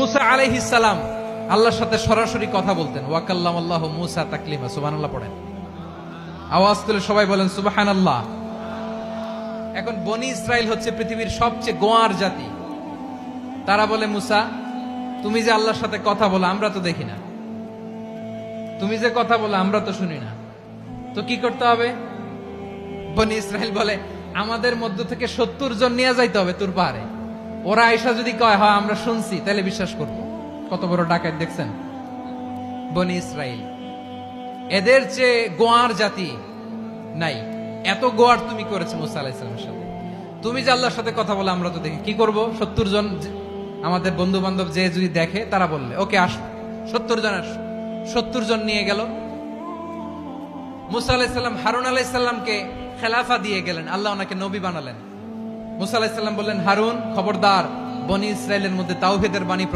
মুসা আলাইহিস সালাম আল্লাহর সাথে সরাসরি কথা বলতেন। ওয়াকাল্লামাল্লাহু মুসা তাকলিমা, সুবহানাল্লাহ পড়েন। আওয়াজ তুলে সবাই বলেন সুবহানাল্লাহ। এখন বনি ইসরাইল হচ্ছে পৃথিবীর সবচেয়ে গোয়ার জাতি। তারা বলে, মুসা তুমি যে আল্লাহর সাথে কথা বলো আমরা তো দেখি না, তুমি যে কথা বলো আমরা তো শুনি না, তো কি করতে হবে? বনি ইসরাইল বলে, আমাদের মধ্য থেকে 70 জন নিয়ে যাইতে হবে তোর পাহাড়ে। ওরা আয়েশা যদি কয় হয় আমরা শুনছি, তাহলে বিশ্বাস করব। কত বড় ডাকাত দেখছেন বনি ইসরাইল। এদের চেয়ে গোয়ার জাতি নাই। এত গোয়ার তুমি করেছো মুসা আলাইহিস সালামের সাথে। তুমি যে আল্লাহর সাথে কথা বলে আমরা তো দেখি, কি করব? 70 জন আমাদের বন্ধু বান্ধব যে যদি দেখে, তারা বললে ওকে আস, 70 জন আস। 70 জন নিয়ে গেল। মুসা আলাইহিস সালাম হারুন আলাইহিস সালামকে খেলাফা দিয়ে গেলেন, আল্লাহ ওনাকে নবী বানালেন। মুসা আলাইহিস সালাম বললেন, হারুন খবরদার, বনি ইসরাইলের মধ্যে তাওহীদের বাণী